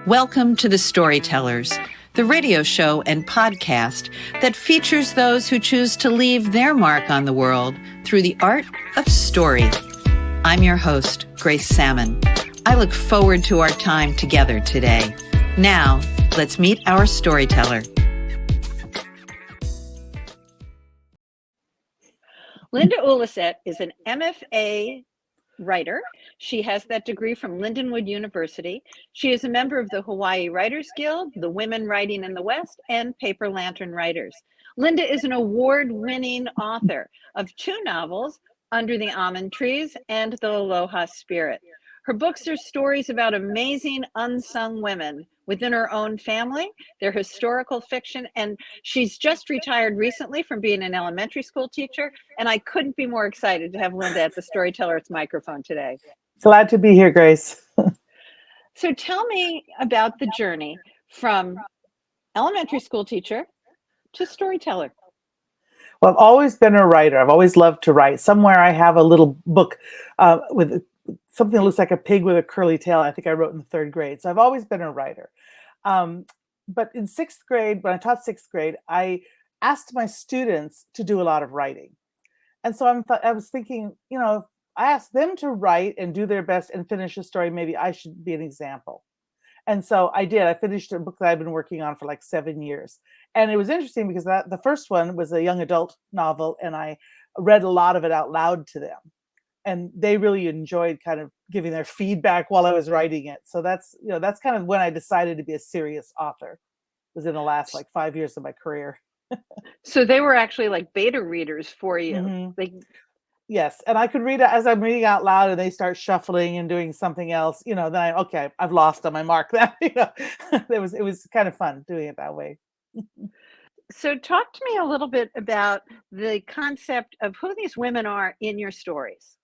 Welcome to the Storytellers, the radio show and podcast that features those who choose to leave their mark on the world through the art of story. I'm your host, Grace Sammon. I look forward to our time together today. Now, let's meet our storyteller. Linda Ulleseit is an MFA writer. She has that degree from Lindenwood University. She is a member of the Hawaii Writers Guild, the Women Writing in the West, and Paper Lantern Writers. Linda is an award-winning author of 2 novels, Under the Almond Trees and The Aloha Spirit. Her books are stories about amazing unsung women within her own family. They're historical fiction, and she's just retired recently from being an elementary school teacher, and I couldn't be more excited to have Linda at the Storyteller's microphone today. Glad to be here, Grace. So tell me about the journey from elementary school teacher to storyteller. Well, I've always been a writer. I've always loved to write. Somewhere I have a little book with something that looks like a pig with a curly tail. I think I wrote in the 3rd grade. So I've always been a writer. But in 6th grade, when I taught 6th grade, I asked my students to do a lot of writing. And so I was thinking, if I asked them to write and do their best and finish a story, maybe I should be an example. And so I did. I finished a book that I've been working on for like 7 years. And it was interesting because the first one was a young adult novel, and I read a lot of it out loud to them. And they really enjoyed kind of giving their feedback while I was writing it. So that's kind of when I decided to be a serious author. It was in the last 5 years of my career. So they were actually like beta readers for you. Mm-hmm. Yes, and I could read it as I'm reading out loud, and they start shuffling and doing something else. Then I've lost on my mark. That it was kind of fun doing it that way. So talk to me a little bit about the concept of who these women are in your stories.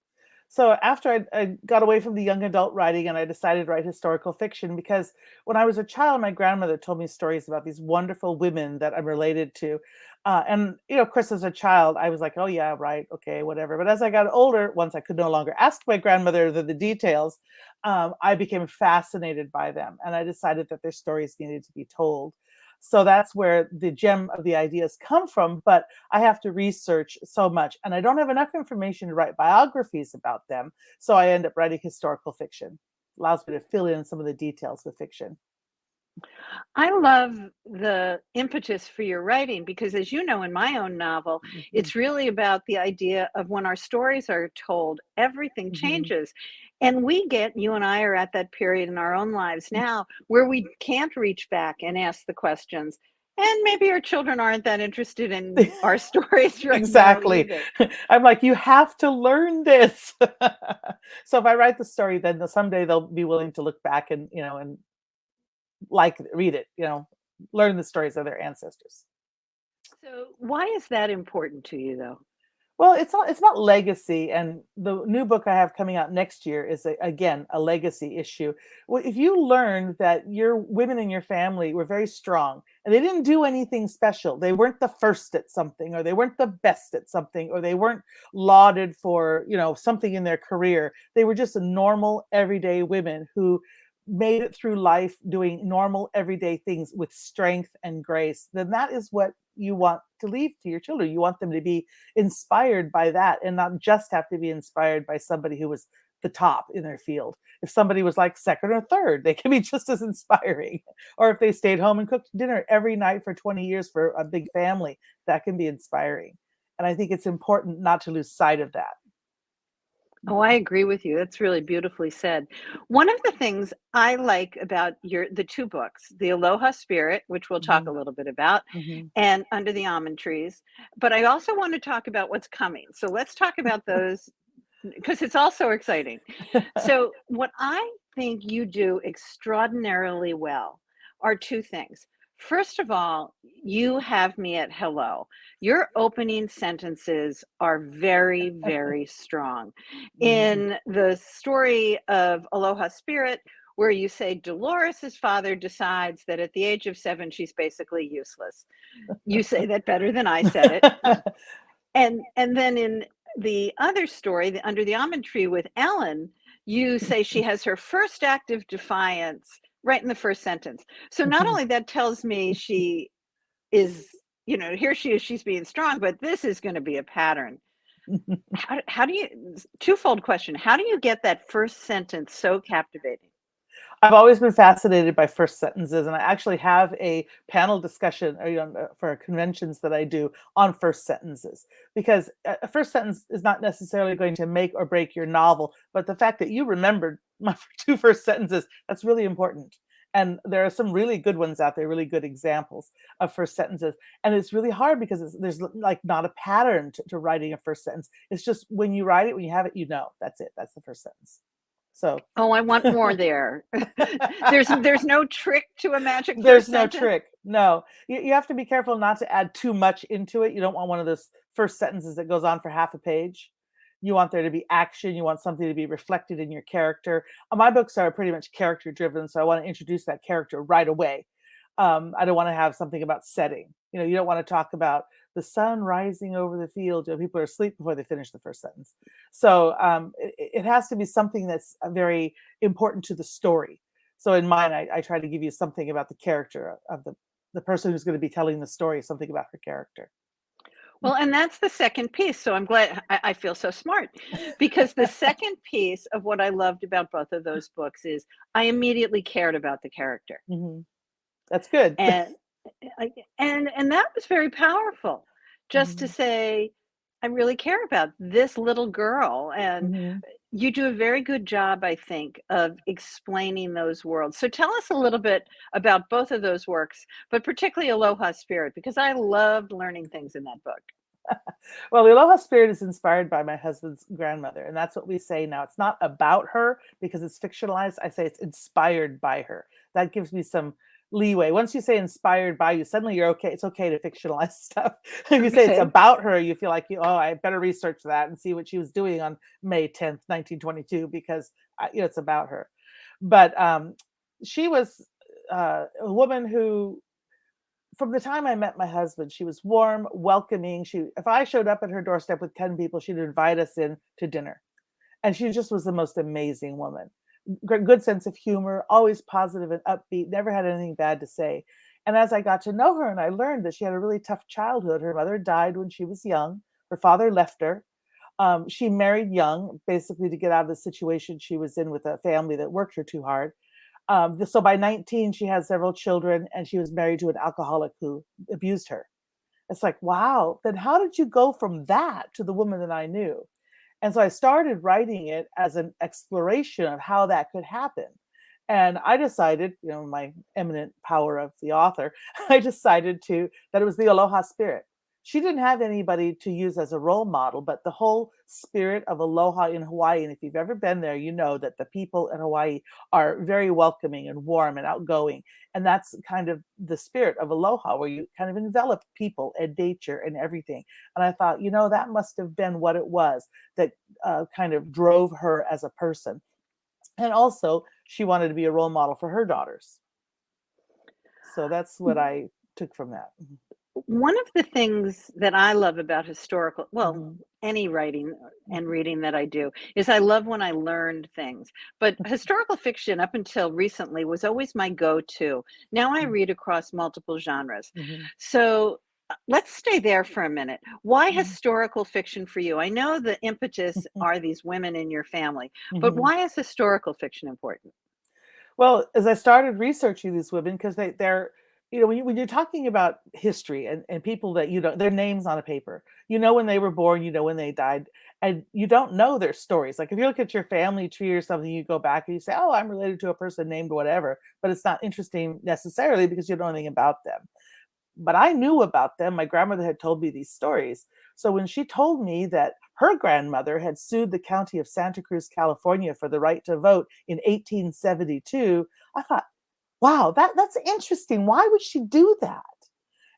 So after I got away from the young adult writing, and I decided to write historical fiction, because when I was a child, my grandmother told me stories about these wonderful women that I'm related to. And of course, as a child, I was like, oh yeah, right, okay, whatever. But as I got older, once I could no longer ask my grandmother the details, I became fascinated by them. And I decided that their stories needed to be told. So that's where the gem of the ideas come from, but I have to research so much, and I don't have enough information to write biographies about them. So I end up writing historical fiction. Allows me to fill in some of the details with fiction. I love the impetus for your writing because, as you know, in my own novel, it's really about the idea of when our stories are told, everything changes. And you and I are at that period in our own lives now where we can't reach back and ask the questions. And maybe our children aren't that interested in our stories right Exactly. now. I'm like, you have to learn this. So if I write the story, then someday they'll be willing to look back and, and read it, learn the stories of their ancestors. So why is that important to you, though? Well, it's not legacy, and the new book I have coming out next year is again a legacy issue. Well, if you learn that your women in your family were very strong and they didn't do anything special, they weren't the first at something, or they weren't the best at something, or they weren't lauded for something in their career. They were just normal, everyday women who made it through life doing normal, everyday things with strength and grace. Then that is what you want to leave to your children. You want them to be inspired by that, and not just have to be inspired by somebody who was the top in their field. If somebody was like 2nd or 3rd, they can be just as inspiring. Or if they stayed home and cooked dinner every night for 20 years for a big family, that can be inspiring. And I think it's important not to lose sight of that. Oh, I agree with you. That's really beautifully said. One of the things I like about the 2 books, The Aloha Spirit, which we'll talk a little bit about, and Under the Almond Trees, but I also want to talk about what's coming. So let's talk about those because it's all so exciting. So what I think you do extraordinarily well are 2 things. First of all, you have me at hello. Your opening sentences are very, very strong. In the story of Aloha Spirit, where you say Dolores's father decides that at the age of 7, she's basically useless. You say that better than I said it. And then in the other story, Under the Almond Tree with Ellen, you say she has her first act of defiance right in the first sentence. So not only that tells me she is, here she is, she's being strong, but this is going to be a pattern. How do you, twofold question, how do you get that first sentence so captivating? I've always been fascinated by first sentences, and I actually have a panel discussion for conventions that I do on first sentences, because a first sentence is not necessarily going to make or break your novel, but the fact that you remembered my two first sentences, that's really important. And there are some really good ones out there, really good examples of first sentences. And it's really hard because there's like not a pattern to writing a first sentence. It's just when you write it, when you have it, that's it. That's the first sentence. So I want more there. There's no trick to a magic there's first no sentence? trick. No, you have to be careful not to add too much into it. You don't want one of those first sentences that goes on for half a page. You want there to be action. You want something to be reflected in your character. My books are pretty much character driven, so I want to introduce that character right away. I don't want to have something about setting. You don't want to talk about the sun rising over the field. People are asleep before they finish the first sentence. So it has to be something that's very important to the story. So in mine, I try to give you something about the character of the person who's going to be telling the story, something about her character. Well, and that's the second piece. So I'm glad I feel so smart, because the second piece of what I loved about both of those books is I immediately cared about the character. Mm-hmm. That's good. And that was very powerful, just to say, I really care about this little girl. And you do a very good job, I think, of explaining those worlds. So tell us a little bit about both of those works, but particularly Aloha Spirit, because I loved learning things in that book. Well, the Aloha Spirit is inspired by my husband's grandmother, and that's what we say now. It's not about her because it's fictionalized. I say it's inspired by her. That gives me some leeway. Once you say inspired by you, suddenly you're okay. It's okay to fictionalize stuff. If you say it's about her, you feel like, I better research that and see what she was doing on May 10th, 1922, because it's about her. But she was a woman who, from the time I met my husband, she was warm, welcoming. If I showed up at her doorstep with 10 people, she'd invite us in to dinner. And she just was the most amazing woman. Good sense of humor, always positive and upbeat, never had anything bad to say. And as I got to know her and I learned that she had a really tough childhood, her mother died when she was young. Her father left her. She married young, basically to get out of the situation she was in with a family that worked her too hard. So by 19, she had several children, and she was married to an alcoholic who abused her. It's like, wow, then how did you go from that to the woman that I knew? And so I started writing it as an exploration of how that could happen. And I decided, my eminent power of the author, I decided that it was the Aloha Spirit. She didn't have anybody to use as a role model, but the whole spirit of aloha in Hawaii. And if you've ever been there, you know that the people in Hawaii are very welcoming and warm and outgoing. And that's kind of the spirit of aloha, where you kind of envelop people and nature and everything. And I thought, that must have been what it was that kind of drove her as a person. And also, she wanted to be a role model for her daughters. So that's what I took from that. One of the things that I love about historical, any writing and reading that I do, is I love when I learned things. But historical fiction, up until recently, was always my go-to. Now I read across multiple genres. So let's stay there for a minute. Why historical fiction for you? I know the impetus are these women in your family, but why is historical fiction important? Well, as I started researching these women, because they're when you're talking about history and people that their names on a paper, when they were born, when they died, and you don't know their stories. Like if you look at your family tree or something, you go back and you say, oh, I'm related to a person named whatever, but it's not interesting necessarily because you don't know anything about them. But I knew about them. My grandmother had told me these stories. So when she told me that her grandmother had sued the county of Santa Cruz, California for the right to vote in 1872, I thought, wow, that's interesting. Why would she do that?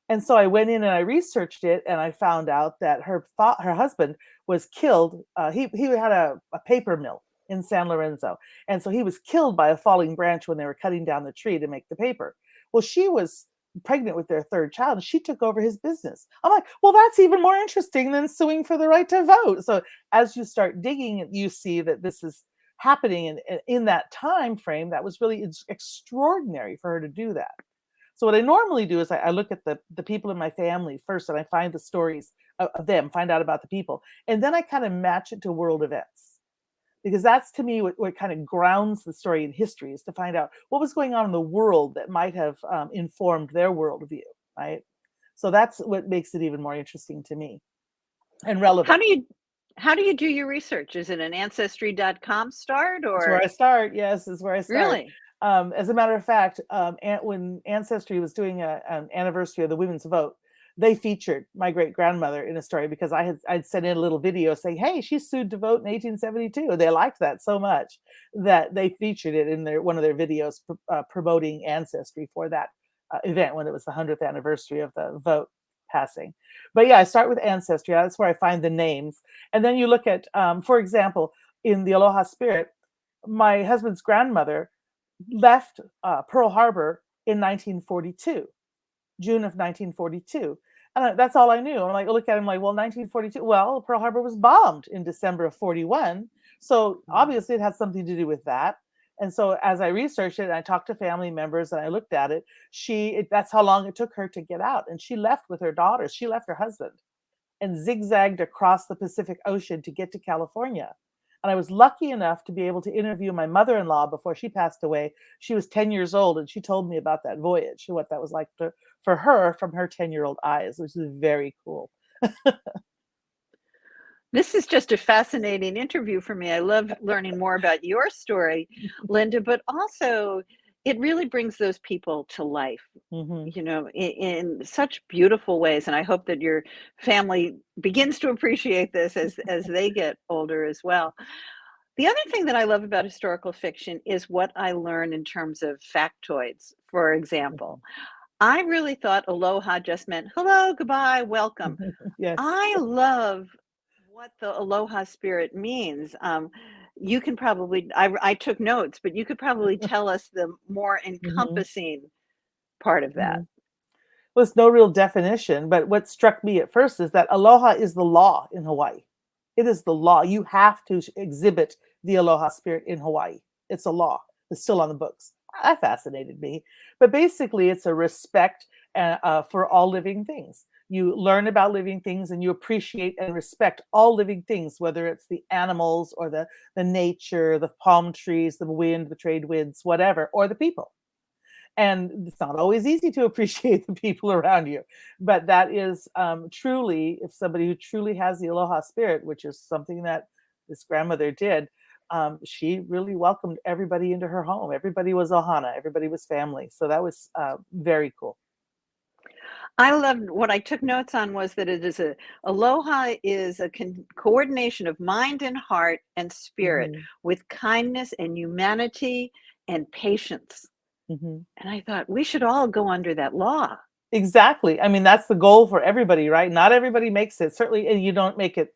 And so I went in and I researched it, and I found out that her husband was killed. He had a paper mill in San Lorenzo. And so he was killed by a falling branch when they were cutting down the tree to make the paper. Well, she was pregnant with their third child, and she took over his business. I'm like, well, that's even more interesting than suing for the right to vote. So as you start digging, you see that this is happening in that time frame that was really extraordinary for her to do that. So what I normally do is I look at the people in my family first, and I find the stories of them, find out about the people, and then I kind of match it to world events, because that's, to me, what kind of grounds the story in history, is to find out what was going on in the world that might have informed their worldview, right? So that's what makes it even more interesting to me and relevant. How do you do your research? Is it an ancestry.com start, That's where or? I start. Yes, is where I start. Really? As a matter of fact, when Ancestry was doing an anniversary of the women's vote, they featured my great grandmother in a story, because I'd sent in a little video saying, "Hey, she sued to vote in 1872." They liked that so much that they featured it in one of their videos, promoting Ancestry for that event when it was the 100th anniversary of the vote passing. But yeah, I start with Ancestry. That's where I find the names, and then you look at, for example, in the Aloha Spirit, my husband's grandmother left Pearl Harbor in 1942, June of 1942. And that's all I knew. I'm like, look at him like, well, 1942, well, Pearl Harbor was bombed in December of 41. So obviously it has something to do with that. And so as I researched it, and I talked to family members and I looked at it, that's how long it took her to get out. And she left with her daughters. She left her husband and zigzagged across the Pacific Ocean to get to California. And I was lucky enough to be able to interview my mother-in-law before she passed away. She was 10 years old, and she told me about that voyage, what that was like for her from her 10-year-old eyes, which is very cool. This is just a fascinating interview for me. I love learning more about your story, Linda, but also it really brings those people to life, in such beautiful ways. And I hope that your family begins to appreciate this as they get older as well. The other thing that I love about historical fiction is what I learn in terms of factoids. For example, I really thought aloha just meant hello, goodbye, welcome. Yes. I love what the Aloha Spirit means. You can probably, I took notes, but you could probably tell us the more encompassing part of that. Well, it's no real definition, but what struck me at first is that aloha is the law in Hawaii. It is the law. You have to exhibit the Aloha Spirit in Hawaii. It's a law. It's still on the books. That fascinated me. But basically, it's a respect for all living things. You learn about living things, and you appreciate and respect all living things, whether it's the animals or the nature, the palm trees, the wind, the trade winds, whatever, or the people. And it's not always easy to appreciate the people around you, but that is truly, if somebody who truly has the Aloha Spirit, which is something that this grandmother did, she really welcomed everybody into her home. Everybody was ohana, everybody was family. So that was very cool. I loved what I took notes on was that aloha is a coordination of mind and heart and spirit with kindness and humanity and patience. And I thought we should all go under that law. Exactly. I mean, that's the goal for everybody, right? Not everybody makes it. Certainly, and you don't make it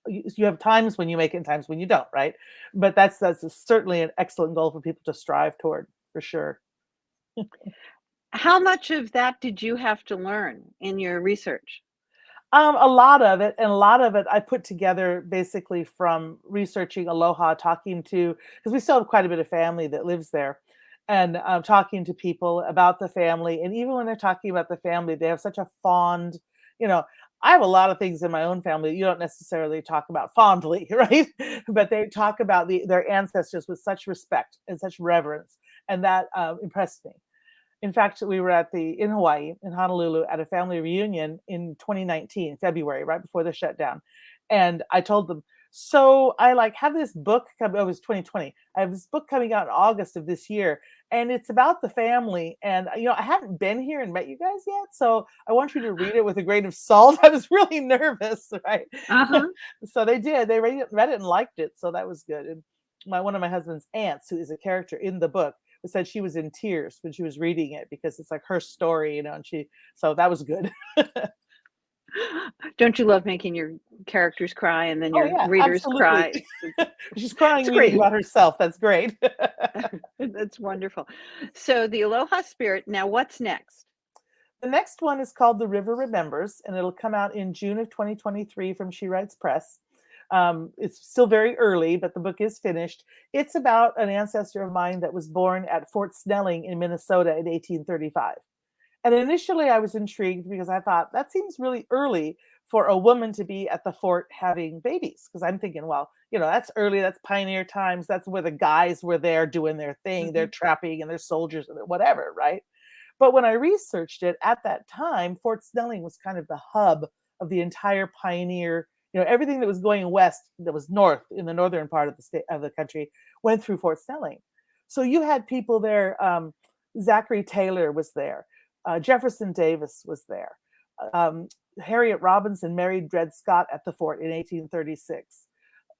you have times when you make it and times when you don't, right? But that's certainly an excellent goal for people to strive toward, for sure. How much of that did you have to learn in your research? A lot of it, and a lot of it I put together basically from researching Aloha, talking to, because we still have quite a bit of family that lives there, and talking to people about the family. And even when they're talking about the family, they have such a fond, I have a lot of things in my own family you don't necessarily talk about fondly, right? But they talk about their ancestors with such respect and such reverence, and that impressed me. In fact, we were in Hawaii, in Honolulu, at a family reunion in 2019, February, right before the shutdown. And I told them, so I have this book coming, it was 2020. I have this book coming out in August of this year, and it's about the family. And, I hadn't been here and met you guys yet. So I want you to read it with a grain of salt. I was really nervous, right? So they did. They read it and liked it. So that was good. And one of my husband's aunts, who is a character in the book, said she was in tears when she was reading it, because it's like her story, and so that was good. Don't you love making your characters cry and then your readers absolutely. cry? She's crying reading about herself. That's great. That's wonderful. So the Aloha Spirit. Now, what's next? The next one is called The River Remembers, and it'll come out in June of 2023 from She Writes Press. It's still very early, but the book is finished. It's about an ancestor of mine that was born at Fort Snelling in Minnesota in 1835. And initially I was intrigued because I thought that seems really early for a woman to be at the fort having babies. Because I'm thinking, well, that's early, that's pioneer times, that's where the guys were there doing their thing, they're trapping and they're soldiers and whatever, right? But when I researched it at that time, Fort Snelling was kind of the hub of the entire pioneer, everything that was going west, that was north in the northern part of the state of the country, went through Fort Snelling. So you had people there. Zachary Taylor was there. Jefferson Davis was there. Harriet Robinson married Dred Scott at the fort in 1836.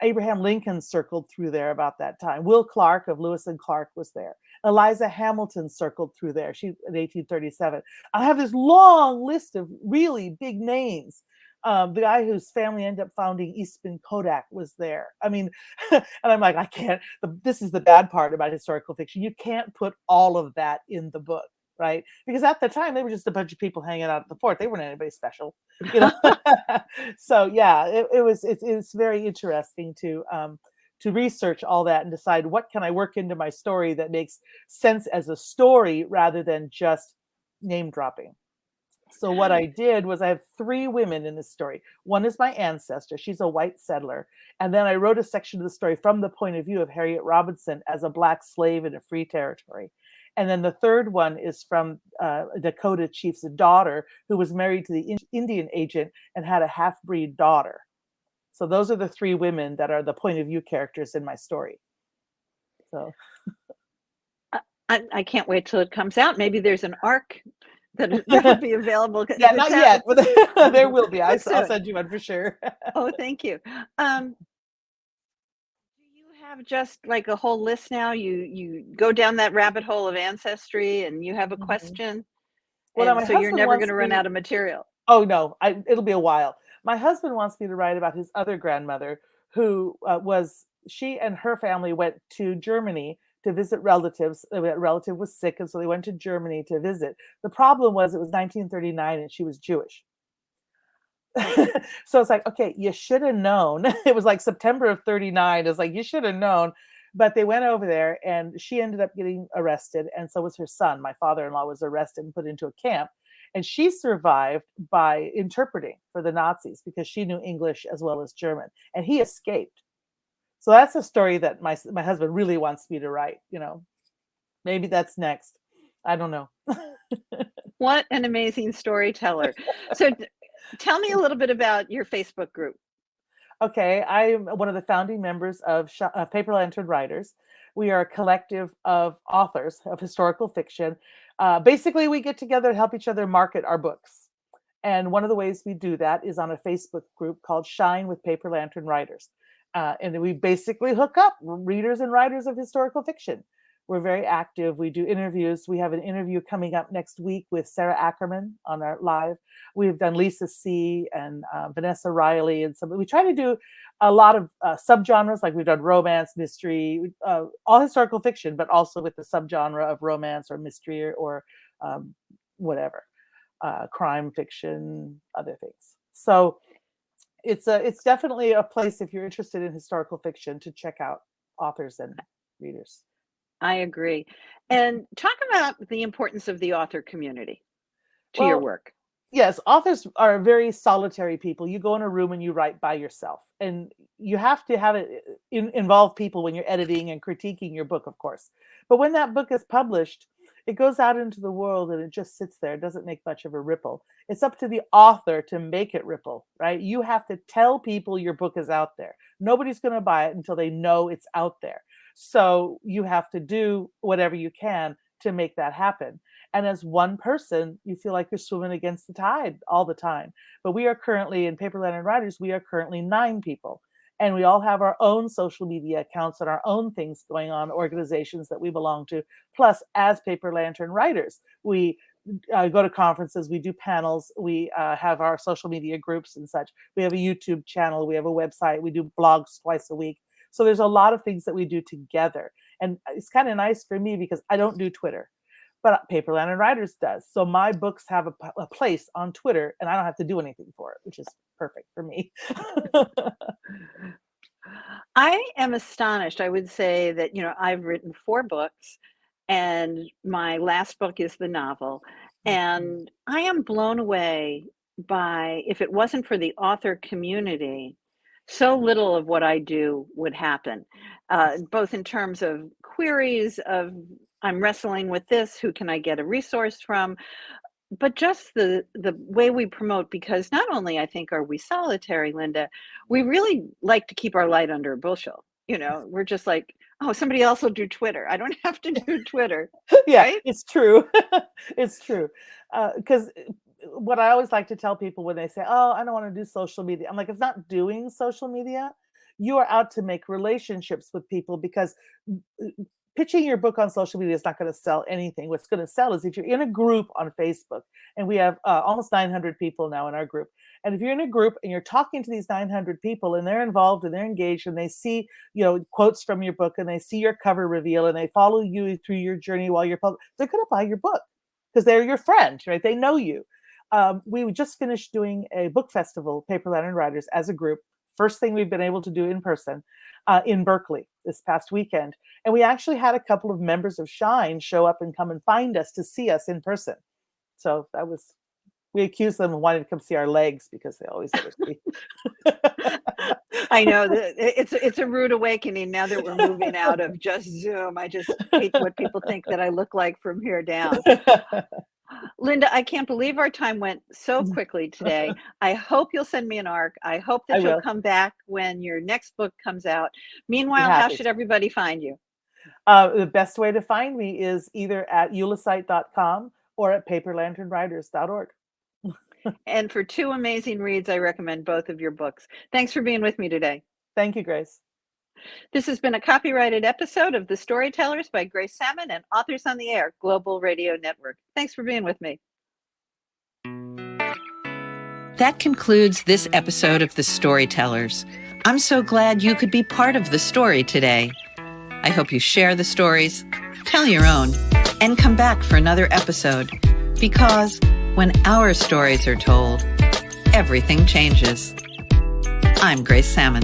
Abraham Lincoln circled through there about that time. Will Clark of Lewis and Clark was there. Eliza Hamilton circled through there. She in 1837. I have this long list of really big names. The guy whose family ended up founding Eastman Kodak was there. I mean, and I'm like, I can't. This is the bad part about historical fiction. You can't put all of that in the book, right? Because at the time they were just a bunch of people hanging out at the fort. They weren't anybody special, So yeah, it's very interesting to research all that and decide what can I work into my story that makes sense as a story rather than just name dropping. So what I did was I have 3 women in this story. One is my ancestor. She's a white settler. And then I wrote a section of the story from the point of view of Harriet Robinson as a Black slave in a free territory. And then the third one is from Dakota chief's daughter who was married to the Indian agent and had a half-breed daughter. So those are the 3 women that are the point of view characters in my story. So I can't wait till it comes out. Maybe there's an arc that'll be available. Yeah, not yet, but there will be. I'll send you one for sure. Oh, thank you. Do you have just like a whole list now? You go down that rabbit hole of ancestry and you have a question? Well, so you're never going to run out of material. Oh, no, it'll be a while. My husband wants me to write about his other grandmother who she and her family went to Germany to visit relatives. A relative was sick, and so they went to Germany to visit. The problem was it was 1939 and she was Jewish. So it's like, okay, you should have known. It was like September of 39. It's like, you should have known. But they went over there and she ended up getting arrested. And so was her son. My father-in-law was arrested and put into a camp. And she survived by interpreting for the Nazis because she knew English as well as German. And he escaped. So that's a story that my husband really wants me to write. Maybe that's next. I don't know. What an amazing storyteller. So tell me a little bit about your Facebook group. Okay, I'm one of the founding members of Paper Lantern Writers. We are a collective of authors of historical fiction. Basically, we get together to help each other market our books. And one of the ways we do that is on a Facebook group called Shine with Paper Lantern Writers. And we basically hook up readers and writers of historical fiction. We're very active. We do interviews. We have an interview coming up next week with Sarah Ackerman on our live. We've done Lisa C. and Vanessa Riley. And we try to do a lot of subgenres, like we've done romance, mystery, all historical fiction, but also with the subgenre of romance or mystery or whatever, crime fiction, other things. So it's definitely a place, if you're interested in historical fiction, to check out authors and readers. I agree. And talk about the importance of the author community to your work. Yes, authors are very solitary people. You go in a room and you write by yourself. And you have to have it involve people when you're editing and critiquing your book, of course. But when that book is published, it goes out into the world and it just sits there. It doesn't make much of a ripple. It's up to the author to make it ripple, right? You have to tell people your book is out there. Nobody's going to buy it until they know it's out there. So you have to do whatever you can to make that happen. And as one person, you feel like you're swimming against the tide all the time. But we are currently, in Paper Lantern Writers, we are currently 9 people. And we all have our own social media accounts and our own things going on, organizations that we belong to. Plus, as Paper Lantern Writers, we go to conferences, we do panels, we have our social media groups and such. We have a YouTube channel, we have a website, we do blogs twice a week. So there's a lot of things that we do together. And it's kind of nice for me because I don't do Twitter, but Paper Lantern Writers does. So my books have a place on Twitter and I don't have to do anything for it, which is perfect for me. I am astonished. I would say that, I've written 4 books, and my last book is the novel. And I am blown away by, if it wasn't for the author community, so little of what I do would happen, both in terms of queries of, I'm wrestling with this, who can I get a resource from? But just the way we promote, because not only I think are we solitary, Linda, we really like to keep our light under a bushel. We're just like, oh, somebody else will do Twitter. I don't have to do Twitter. Yeah, Right? it's true. It's true. Because what I always like to tell people when they say, oh, I don't want to do social media, I'm like, it's not doing social media. You are out to make relationships with people, because pitching your book on social media is not going to sell anything. What's going to sell is if you're in a group on Facebook, and we have almost 900 people now in our group. And if you're in a group and you're talking to these 900 people, and they're involved and they're engaged, and they see, quotes from your book, and they see your cover reveal, and they follow you through your journey while you're public, they're going to buy your book because they're your friend, right? They know you. We just finished doing a book festival, Paper Lantern Writers, as a group. First thing we've been able to do in person in Berkeley this past weekend. And we actually had a couple of members of Shine show up and come and find us to see us in person. So we accused them of wanting to come see our legs because they always let us see. I know that it's a rude awakening now that we're moving out of just Zoom. I just hate what people think that I look like from here down. Linda, I can't believe our time went so quickly today. I hope you'll send me an ARC. I hope that you'll come back when your next book comes out. Meanwhile, how should everybody find you? The best way to find me is either at ulleseit.com or at paperlanternwriters.org. And for 2 amazing reads, I recommend both of your books. Thanks for being with me today. Thank you, Grace. This has been a copyrighted episode of The Storytellers by Grace Sammon and Authors on the Air Global Radio Network. Thanks for being with me. That concludes this episode of The Storytellers. I'm so glad you could be part of the story today. I hope you share the stories, tell your own, and come back for another episode, because when our stories are told, everything changes. I'm Grace Sammon.